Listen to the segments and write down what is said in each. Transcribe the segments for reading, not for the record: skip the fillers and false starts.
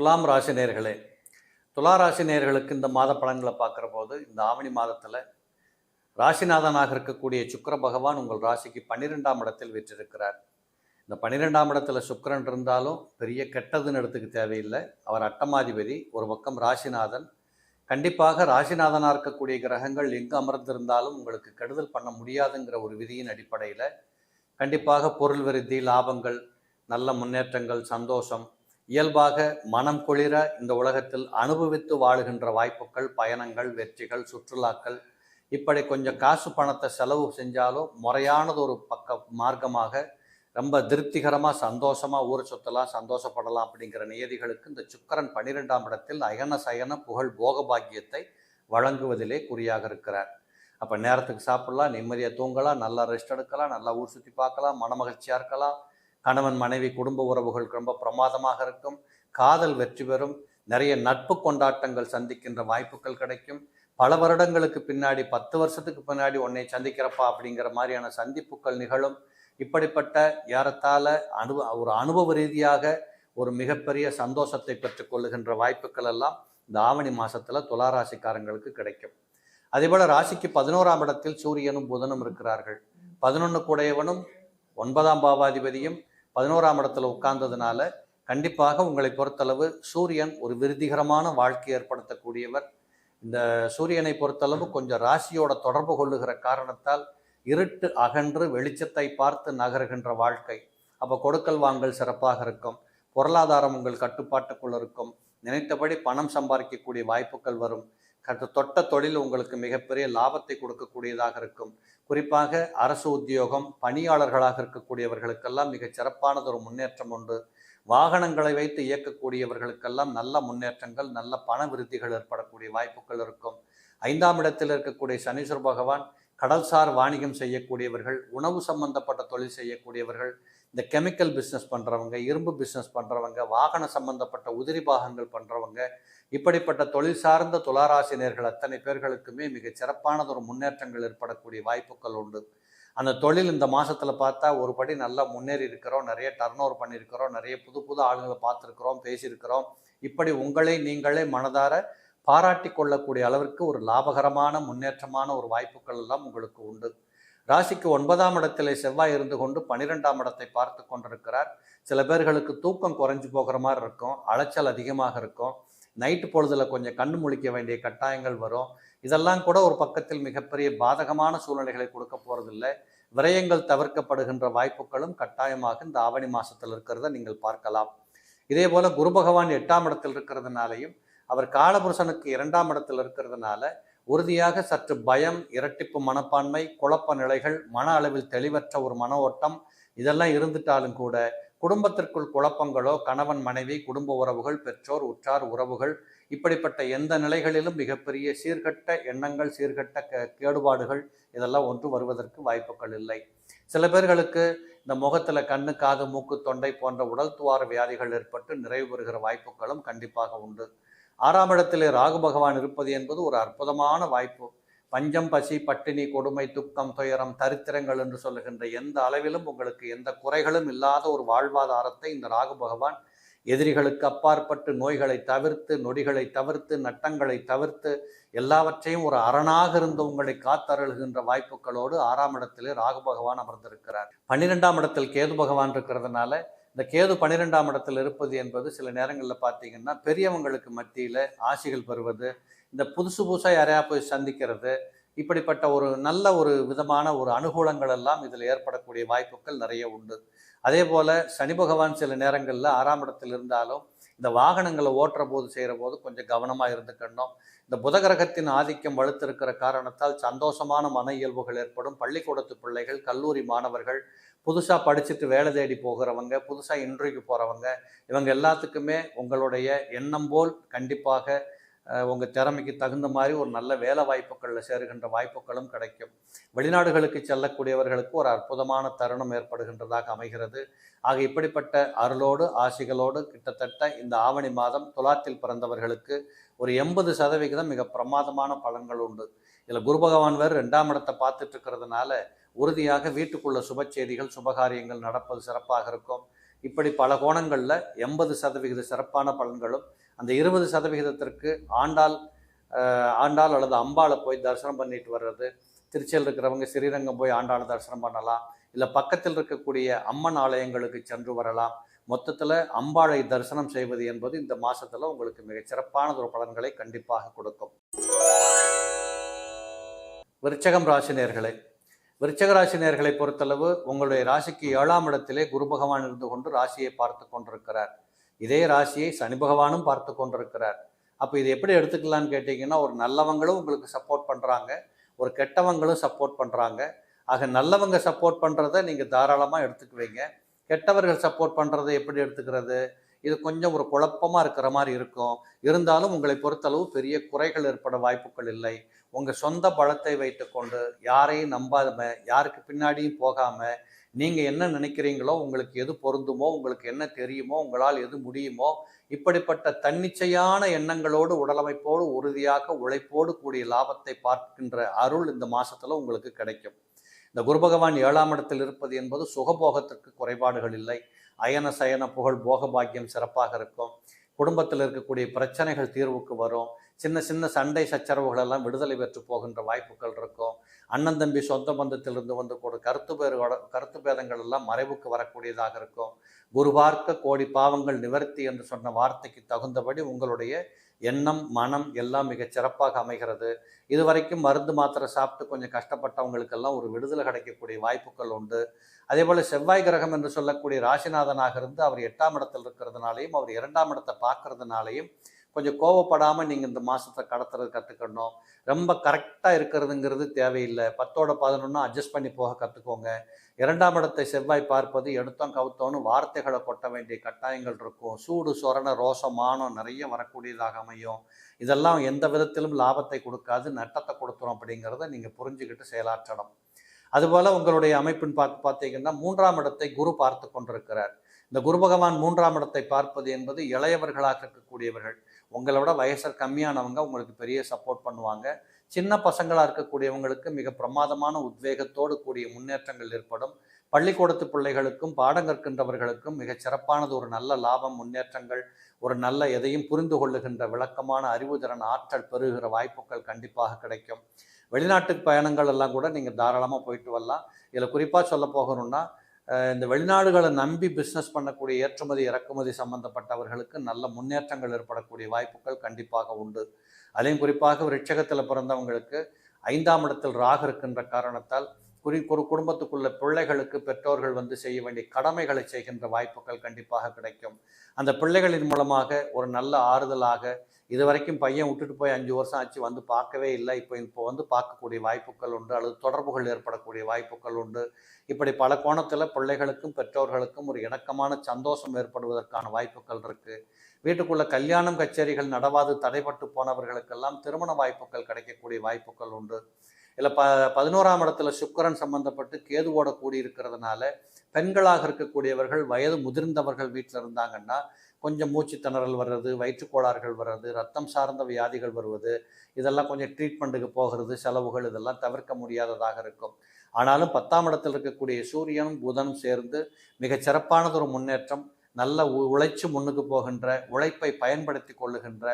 துலாம் ராசி நேயர்களே, துலா ராசி நேயர்களுக்கு இந்த மாத பலன்களை பார்க்குற போது இந்த ஆவணி மாதத்தில் ராசிநாதனாக இருக்கக்கூடிய சுக்கிர பகவான் உங்கள் ராசிக்கு 12ஆம் இடத்தில் வீற்றிருக்கிறார். இந்த 12ஆம் இடத்துல சுக்கிரன் இருந்தாலும் பெரிய கெட்டதுன்னு எடுத்துக்க தேவையில்லை. அவர் அட்டமாதிபதி, ஒரு பக்கம் ராசிநாதன். கண்டிப்பாக ராசிநாதனாக இருக்கக்கூடிய கிரகங்கள் எங்கு அமர்ந்திருந்தாலும் உங்களுக்கு கெடுதல் பண்ண முடியாதுங்கிற ஒரு விதியின் அடிப்படையில் கண்டிப்பாக பொருள் விருத்தி, லாபங்கள், நல்ல முன்னேற்றங்கள், சந்தோஷம், இயல்பாக மனம் குளிர இந்த உலகத்தில் அனுபவித்து வாழுகின்ற வாய்ப்புகள், பயணங்கள், வெற்றிகள், சுற்றுலாக்கள், இப்படி கொஞ்சம் காசு பணத்தை செலவு செஞ்சாலும் முறையானது ஒரு மார்க்கமாக ரொம்ப திருப்திகரமாக சந்தோஷமாக ஊரை சுற்றலாம், சந்தோஷப்படலாம் அப்படிங்கிற நியதிகளுக்கு இந்த சுக்கிரன் 12ஆம் இடத்தில் அயன சயன புகழ் போக பாக்கியத்தை வழங்குவதிலே குறியாக இருக்கிறார். அப்போ நேரத்துக்கு சாப்பிடலாம், நிம்மதியாக தூங்கலாம், நல்லா ரெஸ்ட் எடுக்கலாம், நல்லா ஊர் சுற்றி பார்க்கலாம், மனமகிழ்ச்சியாக இருக்கலாம். கணவன் மனைவி குடும்ப உறவுகள் ரொம்ப பிரமாதமாக இருக்கும். காதல் வெற்றி பெறும். நிறைய நட்பு கொண்டாட்டங்கள் சந்திக்கின்ற வாய்ப்புகள் கிடைக்கும். பல வருடங்களுக்கு பின்னாடி 10 வருஷத்துக்கு பின்னாடி உன்னை சந்திக்கிறப்பா அப்படிங்கிற மாதிரியான சந்திப்புகள் நிகழும். இப்படிப்பட்ட ஏறத்தாழ ஒரு அனுபவ ரீதியாக ஒரு மிகப்பெரிய சந்தோஷத்தை பெற்றுக்கொள்ளுகின்ற வாய்ப்புகள் எல்லாம் இந்த ஆவணி மாதத்தில் துளாராசிக்காரங்களுக்கு கிடைக்கும். அதேபோல் ராசிக்கு 11ஆம் இடத்தில் சூரியனும் புதனும் இருக்கிறார்கள். 11 கூடையவனும் 9ஆம் பாவாதிபதியும் 11ஆம் இடத்துல உட்கார்ந்ததுனால கண்டிப்பாக உங்களை பொறுத்தளவு சூரியன் ஒரு விருதிகரமான வாழ்க்கை ஏற்படுத்தக்கூடியவர். இந்த சூரியனை பொறுத்தளவு கொஞ்சம் ராசியோட தொடர்பு கொள்ளுகிற காரணத்தால் இருட்டு அகன்று வெளிச்சத்தை பார்த்து நகருகின்ற வாழ்க்கை. அப்போ கொடுக்கல் வாங்கல் சிறப்பாக இருக்கும். பொருளாதாரம் உங்கள் கட்டுப்பாட்டுக்குள் இருக்கும். நினைத்தபடி பணம் சம்பாதிக்கக்கூடிய வாய்ப்புகள் வரும். தொட்ட தொழில் உங்களுக்கு மிகப்பெரிய லாபத்தை கொடுக்கக்கூடியதாக இருக்கும். குறிப்பாக அரசு உத்தியோகம், பணியாளர்களாக இருக்கக்கூடியவர்களுக்கெல்லாம் மிகச் சிறப்பானது ஒரு முன்னேற்றம் உண்டு. வாகனங்களை வைத்து இயக்கக்கூடியவர்களுக்கெல்லாம் நல்ல முன்னேற்றங்கள், நல்ல பண விருத்திகள் ஏற்படக்கூடிய வாய்ப்புகள் இருக்கும். 5ஆம் இடத்தில் இருக்கக்கூடிய சனீஸ்வர பகவான் கடல்சார் வாணிகம் செய்யக்கூடியவர்கள், உணவு சம்பந்தப்பட்ட தொழில் செய்யக்கூடியவர்கள், இந்த கெமிக்கல் பிஸ்னஸ் பண்ணுறவங்க, இரும்பு பிஸ்னஸ் பண்ணுறவங்க, வாகன சம்பந்தப்பட்ட உதிரி பாகங்கள் பண்ணுறவங்க, இப்படிப்பட்ட தொழில் சார்ந்த துளாராசினியர்கள் அத்தனை பேர்களுக்குமே மிகச் சிறப்பானது ஒரு முன்னேற்றங்கள் ஏற்படக்கூடிய வாய்ப்புகள் உண்டு. அந்த தொழில் இந்த மாதத்தில் பார்த்தா ஒரு படி நல்லா முன்னேறி இருக்கிறோம், நிறைய டர்ன் ஓவர் பண்ணியிருக்கிறோம், நிறைய புது புது ஆளுங்களை பார்த்துருக்கிறோம், பேசியிருக்கிறோம். இப்படி உங்களை நீங்களே மனதார பாராட்டி கொள்ளக்கூடிய அளவிற்கு ஒரு லாபகரமான முன்னேற்றமான ஒரு வாய்ப்புகள் எல்லாம் உங்களுக்கு உண்டு. ராசிக்கு 9ஆம் இடத்திலே செவ்வாய் இருந்து கொண்டு 12ஆம் இடத்தை பார்த்து கொண்டிருக்கிறார். சில பேர்களுக்கு தூக்கம் குறைஞ்சு போகிற மாதிரி இருக்கும், அலைச்சல் அதிகமாக இருக்கும், நைட்டு பொழுதில் கொஞ்சம் கண்ணு முழிக்க வேண்டிய கட்டாயங்கள் வரும். இதெல்லாம் கூட ஒரு பக்கத்தில் மிகப்பெரிய பாதகமான சூழ்நிலைகளை கொடுக்க போகிறதில்லை. விரயங்கள் தவிர்க்கப்படுகின்ற வாய்ப்புகளும் கட்டாயமாக இந்த ஆவணி மாதத்தில் இருக்கிறத நீங்கள் பார்க்கலாம். இதே போல குரு பகவான் 8ஆம் இடத்தில் இருக்கிறதுனாலையும் அவர் காலபுருஷனுக்கு 2ஆம் இடத்தில் இருக்கிறதுனால உறுதியாக சற்று பயம், இரட்டிப்பு மனப்பான்மை, குழப்ப நிலைகள், மன அளவில் தெளிவற்ற ஒரு மன ஓட்டம் இதெல்லாம் இருந்துட்டாலும் கூட குடும்பத்திற்குள் குழப்பங்களோ, கணவன் மனைவி, குடும்ப உறவுகள், பெற்றோர், உற்றார் உறவுகள், இப்படிப்பட்ட எந்த நிலைகளிலும் மிகப்பெரிய சீர்கட்ட எண்ணங்கள், சீர்கட்ட கேடுபாடுகள் இதெல்லாம் ஒன்று வருவதற்கு வாய்ப்புகள் இல்லை. சில பேர்களுக்கு இந்த முகத்தில் கண்ணு, காது, மூக்கு, தொண்டை போன்ற உடல் துவார வியாதிகள் ஏற்பட்டு நிறைவு பெறுகிற வாய்ப்புகளும் கண்டிப்பாக உண்டு. 6ஆம் இடத்திலே ராகு பகவான் இருப்பது என்பது ஒரு அற்புதமான வாய்ப்பு. பஞ்சம், பசி, பட்டினி, கொடுமை, துக்கம், துயரம், தரித்திரங்கள் என்று சொல்லுகின்ற எந்த அளவிலும் உங்களுக்கு எந்த குறைகளும் இல்லாத ஒரு வாழ்வாதாரத்தை இந்த ராகு பகவான் எதிரிகளுக்கு அப்பாற்பட்டு, நோய்களை தவிர்த்து, நொடிகளை தவிர்த்து, நட்டங்களை தவிர்த்து, எல்லாவற்றையும் ஒரு அரணாக இருந்து உங்களை காத்தருள்கின்ற வாய்ப்புகளோடு 6ஆம் இடத்திலே ராகு பகவான் அமர்ந்திருக்கிறார். 12ஆம் இடத்தில் கேது பகவான் இருக்கிறதுனால இந்த கேது 12ஆம் இடத்தில் இருப்பது என்பது சில நேரங்களில் பார்த்தீங்கன்னா பெரியவங்களுக்கு மத்தியில் ஆசிகள் பெறுவது, இந்த புதுசாக யாரையா போய் சந்திக்கிறது, இப்படிப்பட்ட ஒரு நல்ல ஒரு விதமான ஒரு அனுகூலங்கள் எல்லாம் இதில் ஏற்படக்கூடிய வாய்ப்புகள் நிறைய உண்டு. அதே போல் சனி பகவான் சில நேரங்களில் 6ஆம் இடத்தில் இருந்தாலும் இந்த வாகனங்களை ஓட்டுற போது செய்கிற போது கொஞ்சம் கவனமாக இருந்துக்கணும். இந்த புதகிரகத்தின் ஆதிக்கம் வலுத்திருக்கிற காரணத்தால் சந்தோஷமான மன இயல்புகள் ஏற்படும். பள்ளிக்கூடத்து பிள்ளைகள், கல்லூரி மாணவர்கள், புதுசாக படிச்சுட்டு வேலை தேடி போகிறவங்க, புதுசாக இன்டர்வியூக்கு போகிறவங்க, இவங்க எல்லாத்துக்குமே உங்களுடைய எண்ணம் போல் கண்டிப்பாக உங்கள் திறமைக்கு தகுந்த மாதிரி ஒரு நல்ல வேலை வாய்ப்புகளில் சேருகின்ற வாய்ப்புகளும் கிடைக்கும். வெளிநாடுகளுக்கு செல்லக்கூடியவர்களுக்கு ஒரு அற்புதமான தருணம் ஏற்படுகின்றதாக அமைகிறது. ஆக இப்படிப்பட்ட அருளோடு ஆசிகளோடு கிட்டத்தட்ட இந்த ஆவணி மாதம் துலாத்தில் பிறந்தவர்களுக்கு ஒரு 80% மிக பிரமாதமான பலன்கள் உண்டு. இதில் குரு பகவான் வேறு 2ஆம் இடத்தை பார்த்துட்டு இருக்கிறதுனால உறுதியாக வீட்டுக்குள்ள சுப செய்திகள், சுபகாரியங்கள் நடப்பது சிறப்பாக இருக்கும். இப்படி பல கோணங்களில் 80% சிறப்பான பலன்களும், அந்த 20%த்திற்கு ஆண்டாள் அல்லது அம்பாளை போய் தரிசனம் பண்ணிட்டு வர்றது, திருச்சியில் இருக்கிறவங்க ஸ்ரீரங்கம் போய் ஆண்டாளை தரிசனம் பண்ணலாம், இல்லை பக்கத்தில் இருக்கக்கூடிய அம்மன் ஆலயங்களுக்கு சென்று வரலாம். மொத்தத்தில் அம்பாளை தரிசனம் செய்வது என்பது இந்த மாதத்தில் உங்களுக்கு மிகச்சிறப்பானது ஒரு பலன்களை கண்டிப்பாக கொடுக்கும். விருச்சகம் ராசி நேயர்களே, விருச்சக ராசி நேயர்களை பொறுத்தளவு உங்களுடைய ராசிக்கு 7ஆம் இடத்திலே குரு பகவான் இருந்து கொண்டு ராசியை பார்த்து கொண்டிருக்கிறார். இதே ராசியை சனி பகவானும் பார்த்து கொண்டிருக்கிறார். அப்போ இது எப்படி எடுத்துக்கலான்னு கேட்டிங்கன்னா, ஒரு நல்லவங்களும் உங்களுக்கு சப்போர்ட் பண்ணுறாங்க, ஒரு கெட்டவங்களும் சப்போர்ட் பண்ணுறாங்க. ஆக நல்லவங்க சப்போர்ட் பண்ணுறதை நீங்கள் தாராளமாக எடுத்துக்குவீங்க. கெட்டவர்கள் சப்போர்ட் பண்ணுறதை எப்படி எடுத்துக்கிறது? இது கொஞ்சம் ஒரு குழப்பமாக இருக்கிற மாதிரி இருக்கும். இருந்தாலும் உங்களை பொறுத்தளவு பெரிய குறைகள் ஏற்பட வாய்ப்புகள் இல்லை. உங்கள் சொந்த பலத்தை வைத்துக்கொண்டு யாரையும் நம்பாம, யாருக்கு பின்னாடியும் போகாமல், நீங்கள் என்ன நினைக்கிறீங்களோ, உங்களுக்கு எது பொருந்துமோ, உங்களுக்கு என்ன தெரியுமோ, உங்களால் எது முடியுமோ, இப்படிப்பட்ட தன்னிச்சையான எண்ணங்களோடு உடலமைப்போடு உறுதியாக உழைப்போடு கூடிய லாபத்தை பார்க்கின்ற அருள் இந்த மாதத்தில் உங்களுக்கு கிடைக்கும். இந்த குரு பகவான் 7ஆம் இடத்தில் இருப்பது என்பது சுகபோகத்திற்கு குறைபாடுகள் இல்லை. அயன சயன புகழ் போக பாக்கியம் சிறப்பாக இருக்கும். குடும்பத்தில் இருக்கக்கூடிய பிரச்சனைகள் தீர்வுக்கு வரும். சின்ன சின்ன சண்டை சச்சரவுகள் எல்லாம் விடுதலை பெற்று போகின்ற வாய்ப்புகள் இருக்கும். அண்ணன் தம்பி சொந்த பந்தத்திலிருந்து வந்து கூட கருத்து பேதங்கள் எல்லாம் மறைவுக்கு வரக்கூடியதாக இருக்கும். குரு பார்க்க கோடி பாவங்கள் நிவர்த்தி என்று சொன்ன வார்த்தைக்கு தகுந்தபடி உங்களுடைய எண்ணம் மனம் எல்லாம் மிகச் சிறப்பாக அமைகிறது. இதுவரைக்கும் மருந்து மாத்திரை சாப்பிட்டு கொஞ்சம் கஷ்டப்பட்டவங்களுக்கெல்லாம் ஒரு விடுதலை கிடைக்கக்கூடிய வாய்ப்புகள் உண்டு. அதே போல் செவ்வாய் கிரகம் என்று சொல்லக்கூடிய ராசிநாதனாக இருந்து அவர் 8ஆம் இடத்தில் இருக்கிறதுனாலையும் அவர் 2ஆம் இடத்தை பார்க்கறதுனாலையும் கொஞ்சம் கோவப்படாமல் நீங்கள் இந்த மாதத்தை கடத்துறது கற்றுக்கணும். ரொம்ப கரெக்டாக இருக்கிறதுங்கிறது தேவையில்லை. 10ஓட 11 அட்ஜஸ்ட் பண்ணி போக கற்றுக்கோங்க. 2ஆம் இடத்தை செவ்வாய் பார்ப்பது எடுத்தோம் கவுத்தோன்னு வார்த்தைகளை கொட்ட வேண்டிய கட்டாயங்கள் இருக்கும். சூடு சொரண ரோசம் மானம் நிறைய வரக்கூடியதாக அமையும். இதெல்லாம் எந்த விதத்திலும் லாபத்தை கொடுக்காது, நட்டத்தை கொடுத்துரும் அப்படிங்கிறத நீங்கள் புரிஞ்சுக்கிட்டு செயலாற்றணும். அதுபோல் உங்களுடைய அமைப்பின் பார்த்தீங்கன்னா 3ஆம் இடத்தை குரு பார்த்து கொண்டிருக்கிறார். இந்த குரு பகவான் 3ஆம் இடத்தை பார்ப்பது என்பது இளையவர்களாக இருக்கக்கூடியவர்கள், உங்களை விட வயசர் கம்மியானவங்க உங்களுக்கு பெரிய சப்போர்ட் பண்ணுவாங்க. சின்ன பசங்களாக இருக்கக்கூடியவங்களுக்கு மிக பிரமாதமான உத்வேகத்தோடு கூடிய முன்னேற்றங்கள் ஏற்படும். பள்ளிக்கூடத்து பிள்ளைகளுக்கும் பாடம் கற்கின்றவர்களுக்கும் மிகச் சிறப்பானது ஒரு நல்ல லாபம், முன்னேற்றங்கள், ஒரு நல்ல எதையும் புரிந்து கொள்ளுகின்ற விளக்கமான அறிவுதிறன் ஆற்றல் பெறுகிற வாய்ப்புகள் கண்டிப்பாக கிடைக்கும். வெளிநாட்டுக்கு பயணங்கள் எல்லாம் கூட நீங்கள் தாராளமாக போயிட்டு வரலாம். இதில் குறிப்பாக சொல்ல போகணும்னா, இந்த வெளிநாடுகளை நம்பி பிஸ்னஸ் பண்ணக்கூடிய ஏற்றுமதி இறக்குமதி சம்பந்தப்பட்டவர்களுக்கு நல்ல முன்னேற்றங்கள் ஏற்படக்கூடிய வாய்ப்புகள் கண்டிப்பாக உண்டு. அதையும் குறிப்பாக விருட்சகத்தில் பிறந்தவங்களுக்கு 5ஆம் இடத்தில் ராகு இருக்கின்ற காரணத்தால் ஒரு குடும்பத்துக்குள்ள பிள்ளைகளுக்கு பெற்றோர்கள் வந்து செய்ய வேண்டிய கடமைகளை செய்கின்ற வாய்ப்புகள் கண்டிப்பாக கிடைக்கும். அந்த பிள்ளைகளின் மூலமாக ஒரு நல்ல ஆறுதலாக, இதுவரைக்கும் பையன் விட்டுட்டு போய் 5 வருஷம் ஆச்சு வந்து பார்க்கவே இல்லை, இப்போ வந்து பார்க்கக்கூடிய வாய்ப்புகள் உண்டு, அல்லது தொடர்புகள் ஏற்படக்கூடிய வாய்ப்புகள் உண்டு. இப்படி பல கோணத்தில் பிள்ளைகளுக்கும் பெற்றோர்களுக்கும் ஒரு இணக்கமான சந்தோஷம் ஏற்படுவதற்கான வாய்ப்புகள் இருக்குது. வீட்டுக்குள்ள கல்யாணம் கச்சேரிகள் நடவாது தடைபட்டு போனவர்களுக்கெல்லாம் திருமண வாய்ப்புகள் கிடைக்கக்கூடிய வாய்ப்புகள் உண்டு. இல்லை 11ஆம் இடத்துல சுக்கிரன் சம்பந்தப்பட்டு கேதுவோட கூடி இருக்கிறதுனால பெண்களாக இருக்கக்கூடியவர்கள் வயது முதிர்ந்தவர்கள் வீட்டில் இருந்தாங்கன்னா கொஞ்சம் மூச்சு திணறல் வர்றது, வயிற்றுக்கோளாறுகள் வர்றது, ரத்தம் சார்ந்த வியாதிகள் வருவது, இதெல்லாம் கொஞ்சம் ட்ரீட்மெண்ட்டுக்கு போகிறது, செலவுகள் இதெல்லாம் தவிர்க்க முடியாததாக இருக்கும். ஆனாலும் 10ஆம் இடத்தில் இருக்கக்கூடிய சூரியனும் புதனும் சேர்ந்து மிகச் சிறப்பானதொரு முன்னேற்றம், நல்ல உழைச்சு முன்னுக்கு போகின்ற, உழைப்பை பயன்படுத்தி கொள்ளுகின்ற,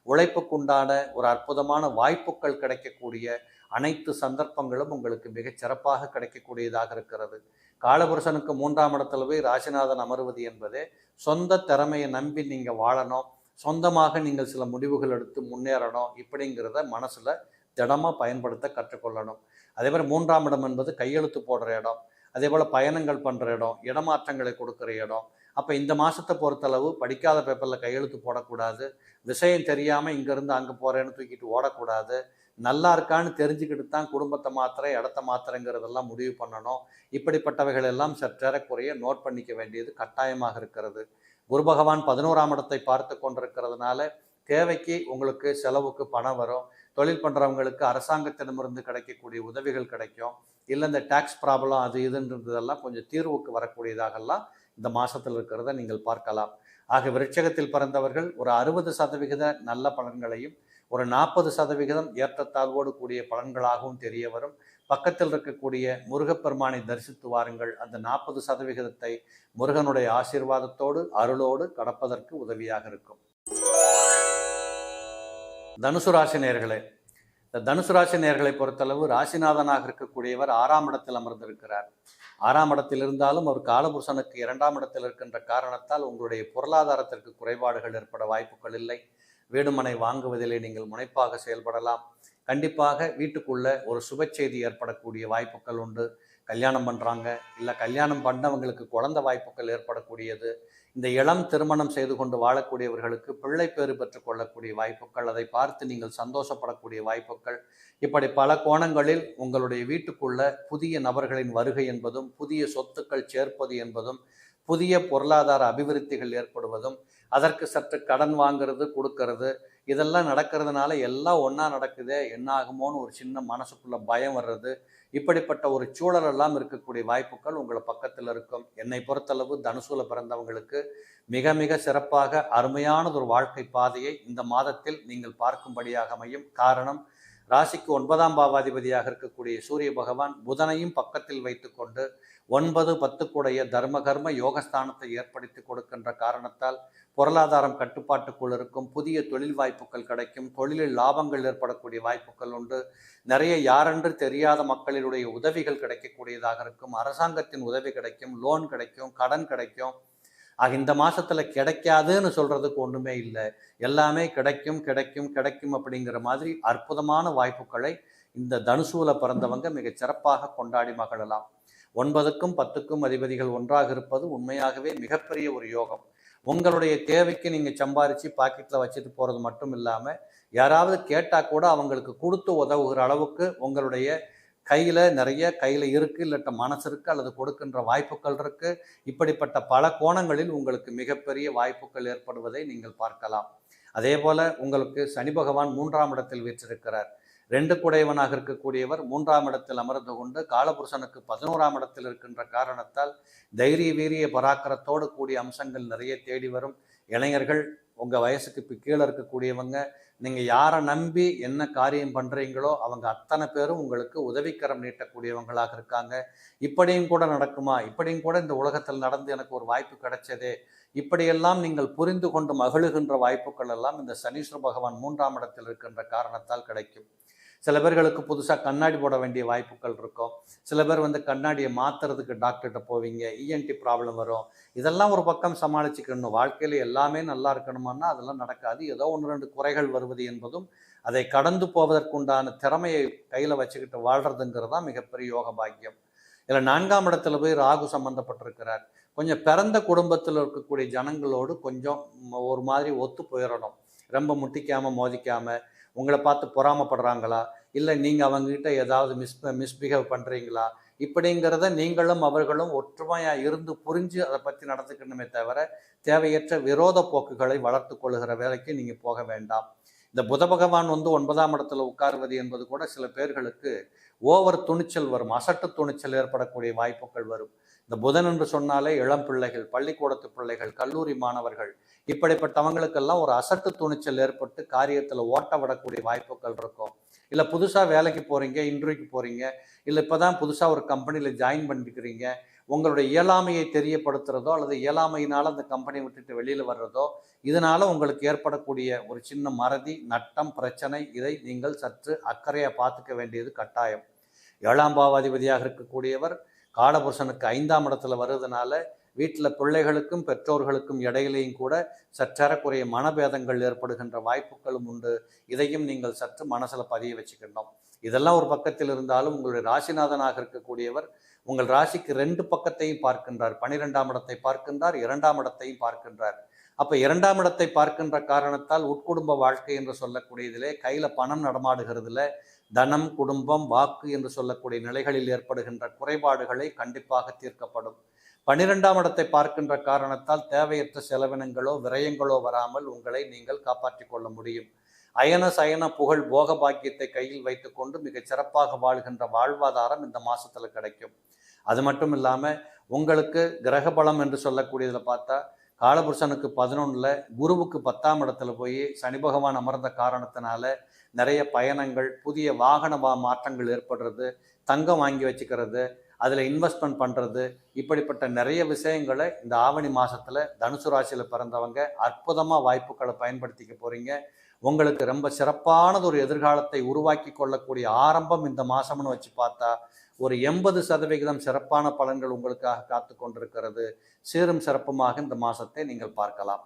உழைப்புக்குண்டான ஒரு அற்புதமான வாய்ப்புகள் கிடைக்கக்கூடிய அனைத்து சந்தர்ப்பங்களும் உங்களுக்கு மிகச் சிறப்பாக கிடைக்கக்கூடியதாக இருக்கிறது. காலபுருஷனுக்கு 3ஆம் இடத்துல போய் ராசிநாதன் அமர்வது என்பதே சொந்த திறமையை நம்பி நீங்கள் வாழணும், சொந்தமாக நீங்கள் சில முடிவுகள் எடுத்து முன்னேறணும், இப்படிங்கிறத மனசில் திடமாக பயன்படுத்த கற்றுக்கொள்ளணும். அதே மாதிரி 3ஆம் இடம் என்பது கையெழுத்து போடுற இடம், அதே போல் பயணங்கள் பண்ணுற இடம், இடமாற்றங்களை கொடுக்குற இடம். அப்போ இந்த மாதத்தை பொறுத்தளவு படிக்காத பேப்பரில் கையெழுத்து போடக்கூடாது, விஷயம் தெரியாமல் இங்கேருந்து அங்கே போகிறேன்னு தூக்கிட்டு ஓடக்கூடாது, நல்லா இருக்கான்னு தெரிஞ்சுக்கிட்டு தான் குடும்பத்தை மாத்திர இடத்த மாத்திரங்கிறதெல்லாம் முடிவு பண்ணணும். இப்படிப்பட்டவைகள் எல்லாம் சற்றேறக்குறைய நோட் பண்ணிக்க வேண்டியது கட்டாயமாக இருக்கிறது. குரு பகவான் 11ஆம் இடத்தை பார்த்து கொண்டிருக்கிறதுனால தேவைக்கு உங்களுக்கு செலவுக்கு பணம் வரும். தொழில் பண்ணுறவங்களுக்கு அரசாங்கத்திடமிருந்து கிடைக்கக்கூடிய உதவிகள் கிடைக்கும். இல்லை இந்த டேக்ஸ் ப்ராப்ளம் அது இதுன்றதெல்லாம் கொஞ்சம் தீர்வுக்கு வரக்கூடியதாகலாம் இந்த மாதத்தில் இருக்கிறத நீங்கள் பார்க்கலாம். ஆக விருட்சகத்தில் பிறந்தவர்கள் ஒரு 60% நல்ல பலன்களையும், ஒரு 40% ஏற்றத்தாழ்வோடு கூடிய பலன்களாகவும் தெரிய வரும். பக்கத்தில் இருக்கக்கூடிய முருகப்பெருமானை தரிசித்து வாருங்கள். அந்த 40% முருகனுடைய ஆசீர்வாதத்தோடு அருளோடு கடப்பதற்கு உதவியாக இருக்கும். தனுசு ராசி நேயர்களே, இந்த தனுசு ராசி நேயர்களை பொறுத்தளவு ராசிநாதனாக இருக்கக்கூடியவர் 6ஆம் இடத்தில் அமர்ந்திருக்கிறார். 6ஆம் இடத்தில் இருந்தாலும் அவர் காலபுருஷனுக்கு 2ஆம் இடத்தில் இருக்கின்ற காரணத்தால் உங்களுடைய பொருளாதாரத்திற்கு குறைபாடுகள் ஏற்பட வாய்ப்புகள் இல்லை. வீடுமனை வாங்குவதிலே நீங்கள் முனைப்பாக செயல்படலாம். கண்டிப்பாக வீட்டுக்குள்ள ஒரு சுப செய்தி ஏற்படக்கூடிய வாய்ப்புகள் உண்டு. கல்யாணம் பண்ணுறாங்க, இல்லை கல்யாணம் பண்ணவங்களுக்கு குழந்தை வாய்ப்புகள் ஏற்படக்கூடியது. இந்த இளம் திருமணம் செய்து கொண்டு வாழக்கூடியவர்களுக்கு பிள்ளை பேறு பெற்றுக் கொள்ளக்கூடிய வாய்ப்புகள், அதை பார்த்து நீங்கள் சந்தோஷப்படக்கூடிய வாய்ப்புகள், இப்படி பல கோணங்களில் உங்களுடைய வீட்டுக்குள்ள புதிய நபர்களின் வருகை என்பதும், புதிய சொத்துக்கள் சேர்ப்பது என்பதும், புதிய பொருளாதார அபிவிருத்திகள் ஏற்படுவதும், அதற்கு சற்று கடன் வாங்கிறது கொடுக்கறது, இதெல்லாம் நடக்கிறதுனால எல்லாம் ஒன்றா நடக்குதே, என்ன ஆகுமோன்னு ஒரு சின்ன மனசுக்குள்ள பயம் வர்றது, இப்படிப்பட்ட ஒரு சூழலெல்லாம் இருக்கக்கூடிய வாய்ப்புகள் உங்களை பக்கத்தில் இருக்கும். என்னை பொறுத்தளவு தனுசுல பிறந்தவங்களுக்கு மிக மிக சிறப்பாக அருமையானது ஒரு வாழ்க்கை பாதையை இந்த மாதத்தில் நீங்கள் பார்க்கும்படியாக அமையும். காரணம், ராசிக்கு 9ஆம் பாவாதிபதியாக இருக்கக்கூடிய சூரிய பகவான் புதனையும் பக்கத்தில் வைத்து கொண்டு 9, 10 கூடைய தர்ம கர்ம யோகஸ்தானத்தை ஏற்படுத்தி கொடுக்கின்ற காரணத்தால் பொருளாதாரம் கட்டுப்பாட்டுக்குள் இருக்கும். புதிய தொழில் வாய்ப்புகள் கிடைக்கும். தொழிலில் லாபங்கள் ஏற்படக்கூடிய வாய்ப்புகள் உண்டு. நிறைய யாரென்று தெரியாத மக்களினுடைய உதவிகள் கிடைக்கக்கூடியதாக இருக்கும். அரசாங்கத்தின் உதவி கிடைக்கும், லோன் கிடைக்கும், கடன் கிடைக்கும். இந்த மாசத்துல கிடைக்காதுன்னு சொல்றதுக்கு ஒண்ணுமே இல்லை. எல்லாமே கிடைக்கும் கிடைக்கும் கிடைக்கும் அப்படிங்கிற மாதிரி அற்புதமான வாய்ப்புகளை இந்த தனுசூல பிறந்தவங்க மிக சிறப்பாக கொண்டாடி மகிழலாம். 9க்கும் 10க்கும் அதிபதிகள் ஒன்றாக இருப்பது உண்மையாகவே மிகப்பெரிய ஒரு யோகம். உங்களுடைய தேவைக்கு நீங்க சம்பாரிச்சு பாக்கெட்ல வச்சுட்டு போறது மட்டும் இல்லாம, யாராவது கேட்டா கூட அவங்களுக்கு கொடுத்து உதவுகிற அளவுக்கு உங்களுடைய கையில் இருக்கு, இல்லாட்ட மனசு இருக்கு, அல்லது கொடுக்கின்ற வாய்ப்புகள் இருக்கு. இப்படிப்பட்ட பல கோணங்களில் உங்களுக்கு மிகப்பெரிய வாய்ப்புகள் ஏற்படுவதை நீங்கள் பார்க்கலாம். அதே போல உங்களுக்கு சனி பகவான் 3ஆம் இடத்தில் வீற்றிருக்கிறார். 2 குடையவனாக இருக்கக்கூடியவர் 3ஆம் இடத்தில் அமர்ந்து கொண்டு காலபுருஷனுக்கு 11ஆம் இடத்தில் இருக்கின்ற காரணத்தால் தைரிய வீரிய பராக்கிரத்தோடு கூடிய அம்சங்கள் நிறைய தேடி வரும். இளைஞர்கள், உங்கள் வயசுக்கு கீழே இருக்கக்கூடியவங்க, நீங்கள் யாரை நம்பி என்ன காரியம் பண்ணுறீங்களோ அவங்க அத்தனை பேரும் உங்களுக்கு உதவிக்கரம் நீட்டக்கூடியவங்களாக இருக்காங்க. இப்படியும் கூட நடக்குமா, இப்படியும் கூட இந்த உலகத்தில் நடந்து எனக்கு ஒரு வாய்ப்பு கிடைச்சதே, இப்படியெல்லாம் நீங்கள் புரிந்து கொண்டு மகிழுகின்ற வாய்ப்புகள் எல்லாம் இந்த சனீஸ்வர பகவான் 3ஆம் இடத்தில் இருக்கின்ற காரணத்தால் கிடைக்கும். சில பேர்களுக்கு புதுசாக கண்ணாடி போட வேண்டிய வாய்ப்புகள் இருக்கும். சில பேர் கண்ணாடியை மாற்றுறதுக்கு டாக்டர்கிட்ட போவீங்க, இஎன்டி ப்ராப்ளம் வரும். இதெல்லாம் ஒரு பக்கம் சமாளிச்சுக்கணும். வாழ்க்கையில் எல்லாமே நல்லா இருக்கணுமான்னா அதெல்லாம் நடக்காது. ஏதோ 1-2 குறைகள் வருவது என்பதும் அதை கடந்து போவதற்குண்டான திறமையை கையில் வச்சுக்கிட்டு வாழ்கிறதுங்கிறது தான் மிகப்பெரிய யோக பாக்கியம். இதில் 4ஆம் இடத்துல போய் ராகு சம்மந்தப்பட்டிருக்கிறார். கொஞ்சம் பிறந்த குடும்பத்தில் இருக்கக்கூடிய ஜனங்களோடு கொஞ்சம் ஒரு மாதிரி ஒத்து போயிடணும். ரொம்ப முட்டிக்காமல் மோதிக்காமல், உங்களை பார்த்து பொறாமப்படுறாங்களா, இல்லை நீங்கள் அவங்ககிட்ட ஏதாவது மிஸ்பிஹேவ் பண்ணுறீங்களா, இப்படிங்கிறத நீங்களும் அவர்களும் ஒற்றுமையாக இருந்து புரிஞ்சு அதை பற்றி நடந்துக்கணுமே தவிர தேவையற்ற விரோத போக்குகளை வளர்த்து கொள்ளுகிற வேலைக்கு நீங்கள் போக வேண்டாம். இந்த புத பகவான் 9ஆம் இடத்துல உட்காருவது என்பது கூட சில பேர்களுக்கு ஓவர் துணிச்சல் வரும், அசட்டு துணிச்சல் ஏற்படக்கூடிய வாய்ப்புகள் வரும். இந்த புதன் என்று சொன்னாலே இளம் பிள்ளைகள், பள்ளிக்கூடத்து பிள்ளைகள், கல்லூரி மாணவர்கள், இப்படிப்பட்டவங்களுக்கெல்லாம் ஒரு அசட்டு துணிச்சல் ஏற்பட்டு காரியத்தில் ஓட்ட விடக்கூடிய வாய்ப்புகள் இருக்கும். இல்லை புதுசாக வேலைக்கு போகிறீங்க, இன்டர்வியூக்கு போகிறீங்க, இல்லை இப்போ தான் புதுசாக ஒரு கம்பெனியில் ஜாயின் பண்ணிக்கிறீங்க, உங்களுடைய இயலாமையை தெரியப்படுத்துறதோ அல்லது இயலாமையினால் அந்த கம்பெனி விட்டுட்டு வெளியில் வர்றதோ, இதனால் உங்களுக்கு ஏற்படக்கூடிய ஒரு சின்ன மறதி, நட்டம், பிரச்சனை, இதை நீங்கள் சற்று அக்கறையாக பார்த்துக்க வேண்டியது கட்டாயம். 7ஆம் பாவாதிபதியாக இருக்கக்கூடியவர் காலபுருஷனுக்கு 5ஆம் இடத்துல வருவதனால வீட்டில் பிள்ளைகளுக்கும் பெற்றோர்களுக்கும் இடையிலேயும் கூட சற்றேறக்குறைய மனபேதங்கள் ஏற்படுகின்ற வாய்ப்புகளும் உண்டு. இதையும் நீங்கள் சற்று மனசில் பதிய வச்சுக்கணும். இதெல்லாம் ஒரு பக்கத்தில் இருந்தாலும் உங்களுடைய ராசிநாதனாக இருக்கக்கூடியவர் உங்கள் ராசிக்கு 2 பக்கத்தையும் பார்க்கின்றார். 12ஆம் இடத்தை பார்க்கின்றார், 2ஆம் இடத்தையும் பார்க்கின்றார். அப்போ 2ஆம் இடத்தை பார்க்கின்ற காரணத்தால் உட்குடும்ப வாழ்க்கை என்று சொல்லக்கூடியதிலே கையில் பணம் நடமாடுகிறதுல தனம், குடும்பம், வாக்கு என்று சொல்லக்கூடிய நிலைகளில் ஏற்படுகின்ற குறைபாடுகளை கண்டிப்பாக தீர்க்கப்படும். 12ஆம் இடத்தை பார்க்கின்ற காரணத்தால் தேவையற்ற செலவினங்களோ விரயங்களோ வராமல் உங்களை நீங்கள் காப்பாற்றிக் கொள்ள முடியும். அயன சயன புகழ் போக பாக்கியத்தை கையில் வைத்துக்கொண்டு மிகச் சிறப்பாக வாழ்கின்ற வாழ்வாதாரம் இந்த மாசத்துல கிடைக்கும். அது மட்டும் இல்லாமல் உங்களுக்கு கிரக பலம் என்று சொல்லக்கூடியதில் பார்த்தா காலபுருஷனுக்கு 11ல் குருவுக்கு 10ஆம் இடத்துல போய் சனி பகவான் அமர்ந்த காரணத்தினால நிறைய பயணங்கள், புதிய வாகன மாற்றங்கள் ஏற்படுறது, தங்கம் வாங்கி வச்சுக்கிறது, அதில் இன்வெஸ்ட்மெண்ட் பண்ணுறது, இப்படிப்பட்ட நிறைய விஷயங்களை இந்த ஆவணி மாதத்தில் தனுசு ராசியில் பிறந்தவங்க அற்புதமாக வாய்ப்புகளை பயன்படுத்திக்க போகிறீங்க. உங்களுக்கு ரொம்ப சிறப்பானது ஒரு எதிர்காலத்தை உருவாக்கி கொள்ளக்கூடிய ஆரம்பம் இந்த மாதம்னு வச்சு பார்த்தா ஒரு 80% சிறப்பான பலன்கள் உங்களுக்காக காத்து கொண்டிருக்கிறது. சீரும் சிறப்புமாக இந்த மாதத்தை நீங்கள் பார்க்கலாம்.